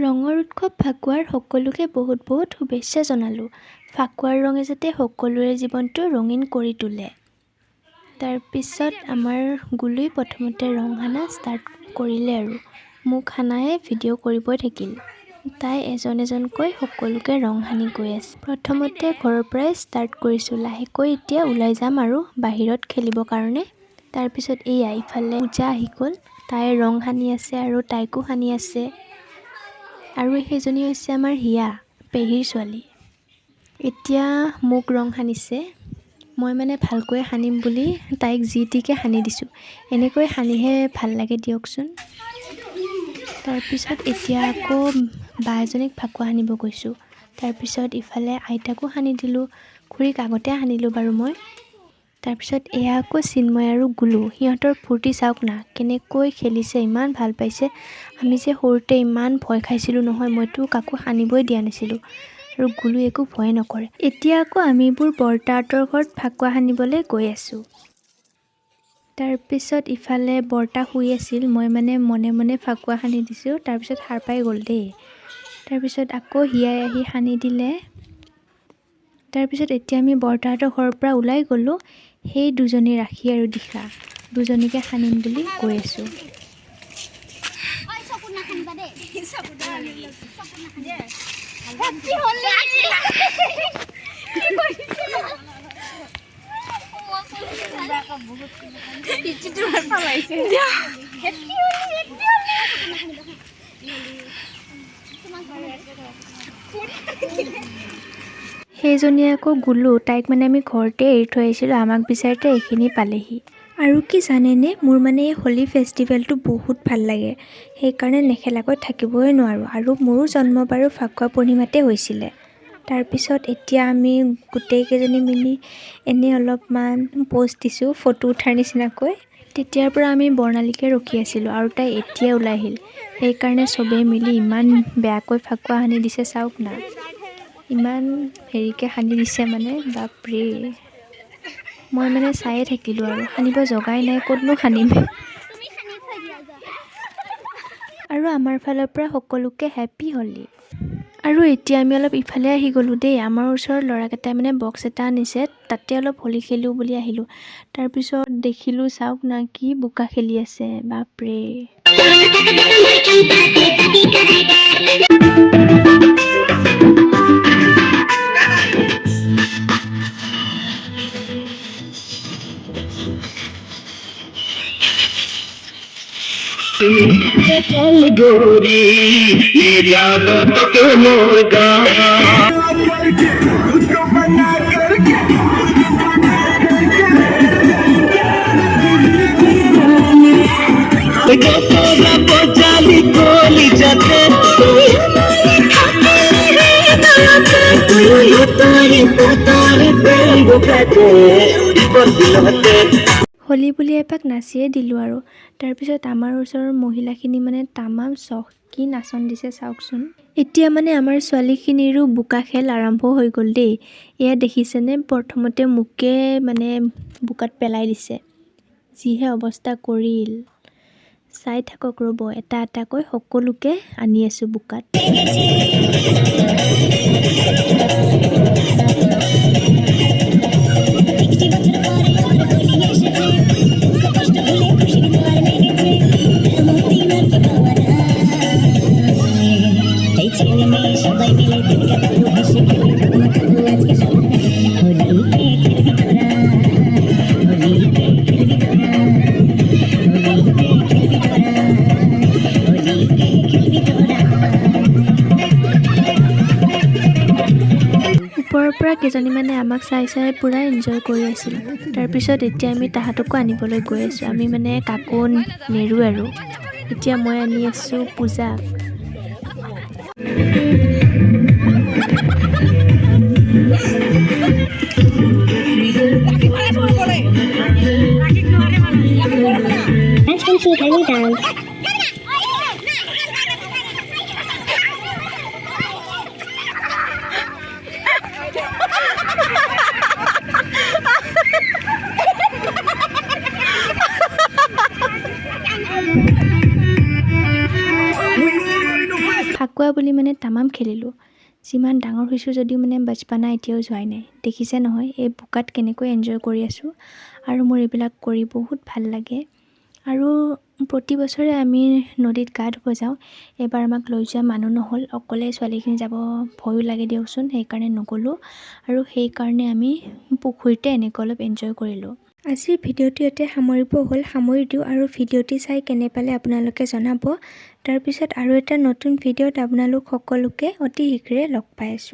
ৰঙৰ উৎসৱ ফাকুৱাৰ সকলোকে বহুত বহুত শুভেচ্ছা জনালোঁ। ফাকুৱাৰ ৰঙে যাতে সকলোৰে জীৱনটো ৰঙীন কৰি তোলে। তাৰপিছত আমাৰ গুলুই প্ৰথমতে ৰং সানা ষ্টাৰ্ট কৰিলে আৰু মোক সানায়ে ভিডিঅ' কৰিবই থাকিল। তাই এজন এজনকৈ সকলোকে ৰং সানি গৈ আছে। প্ৰথমতে ঘৰৰ পৰাই ষ্টাৰ্ট কৰিছোঁ, লাহেকৈ এতিয়া ওলাই যাম আৰু বাহিৰত খেলিবৰ কাৰণে। তাৰপিছত এইয়া ইফালে পূজা আহি গ'ল, তাই ৰং সানি আছে আৰু তাইকো সানি আছে। আৰু সেইজনী হৈছে আমাৰ হিয়া, পেহীৰ ছোৱালী। এতিয়া মোক ৰং সানিছে, মই মানে ভালকৈ সানিম বুলি তাইক যি টিকে সানি দিছোঁ। এনেকৈ সানিহে ভাল লাগে দিয়কচোন। তাৰপিছত এতিয়া আকৌ বা এজনীক ফাকুৱা সানিব গৈছোঁ। তাৰপিছত ইফালে আইতাকো সানি দিলোঁ, খুৰীক আগতে সানিলোঁ বাৰু মই। তাৰপিছত এয়া আকৌ চিন্ময় আৰু গুলু, সিহঁতৰ ফূৰ্তি চাওক না, কেনেকৈ খেলিছে, ইমান ভাল পাইছে। আমি যে সৰুতে ইমান ভয় খাইছিলোঁ নহয়, মইতো কাকো সানিবই দিয়া নাছিলোঁ আৰু গুলু একো ভয় নকৰে। এতিয়া আকৌ আমিবোৰ বৰ্তাহঁতৰ ঘৰত ফাকুৱা সানিবলৈ গৈ আছোঁ। তাৰপিছত ইফালে বৰ্তা শুই আছিল, মই মানে মনে মনে ফাকুৱা সানি দিছোঁ। তাৰপিছত সাৰ পাই গ'ল দেই। তাৰপিছত আকৌ হিয়াই আহি সানি দিলে। তাৰপিছত এতিয়া আমি বৰ্তাহঁতৰ ঘৰৰ পৰা ওলাই গ'লোঁ। সেই দুজনী ৰাখি আৰু দিশা দুজনীকে সানিম বুলি গৈ আছোঁ। সেইজনী আকৌ গুলু, তাইক মানে আমি ঘৰতে এৰি থৈ আহিছিলোঁ, আমাক বিচাৰোঁতে এইখিনি পালেহি। আৰু কি জানেনে, মোৰ মানে এই হোলী ফেষ্টিভেলটো বহুত ভাল লাগে, সেইকাৰণে নেখেলাকৈ থাকিবই নোৱাৰোঁ। আৰু মোৰো জন্ম বাৰু ফাকুৱা পূৰ্ণিমাতে হৈছিলে। তাৰপিছত এতিয়া আমি গোটেইকেইজনী মিলি এনেই অলপমান প'ষ্ট দিছোঁ, ফটো উঠাৰ নিচিনাকৈ। তেতিয়াৰ পৰা আমি বৰ্ণালীকে ৰখি আছিলোঁ আৰু তাই এতিয়া ওলাই আহিল। সেইকাৰণে চবেই মিলি ইমান বেয়াকৈ ফাকুৱা সানি দিছে, চাওক না, ইমান হেৰিকৈ সানি দিছে মানে, বাপৰে। মই মানে চায়ে থাকিলোঁ আৰু সানিব জগাই নাই, ক'তনো সানিম। আৰু আমাৰ ফালৰ পৰা সকলোকে হেপ্পী হোলী। আৰু এতিয়া আমি অলপ ইফালে আহি গ'লোঁ দেই। আমাৰ ওচৰৰ ল'ৰাকেইটাই মানে বক্স এটা আনিছে, তাতে অলপ হোলী খেলোঁ বুলি আহিলোঁ। তাৰপিছত দেখিলোঁ, চাওক না, কি বোকা খেলি আছে, বাপৰে। হোলী বুলি এপাক নাচিয়ে দিলোঁ আৰু। তাৰপিছত আমাৰ ওচৰৰ মহিলাখিনি মানে তামাম চখ, কি নাচন দিছে চাওকচোন। এতিয়া মানে আমাৰ ছোৱালীখিনিৰো বোকা খেল আৰম্ভ হৈ গ'ল দেই। এয়া দেখিছেনে, প্ৰথমতে মোকে মানে বোকাত পেলাই দিছে, যিহে অৱস্থা কৰিল। চাই থাকক ৰ'ব, এটা এটাকৈ সকলোকে আনি আছোঁ বোকাত। ওপৰৰ পৰা কেইজনীমানে আমাক চাই চাই পূৰা এনজয় কৰি আছিল। তাৰপিছত এতিয়া আমি তাহাঁতকো আনিবলৈ গৈ আছোঁ। আমি মানে কাকো নেৰোঁ আৰু। এতিয়া মই আনি আছোঁ পূজাক। ফাকুৱা বুলি মানে তামাম খেলিলোঁ। যিমান ডাঙৰ হৈছোঁ যদিও মানে বাচপানা এতিয়াও যোৱাই নাই। দেখিছে নহয় এই বোকাত কেনেকৈ এনজয় কৰি আছোঁ আৰু মোৰ এইবিলাক কৰি বহুত ভাল লাগে। আৰু প্ৰতি বছৰে আমি নদীত গা ধুব যাওঁ। এবাৰ আমাক লৈ যোৱা মানুহ নহ'ল, অকলে ছোৱালীখিনি যাব ভয়ো লাগে দিয়কচোন, সেইকাৰণে নগ'লোঁ। আৰু সেইকাৰণে আমি পুখুৰীতে এনেকৈ অলপ এনজয় কৰিলোঁ। আজিৰ ভিডিঅ'টো ইয়াতে সামৰি দিওঁ আৰু ভিডিঅ'টি চাই কেনে পালে আপোনালোকে জনাব। তাৰপিছত আৰু এটা নতুন ভিডিঅ'ত আপোনালোক সকলোকে অতি শীঘ্ৰে লগ পাই আছোঁ।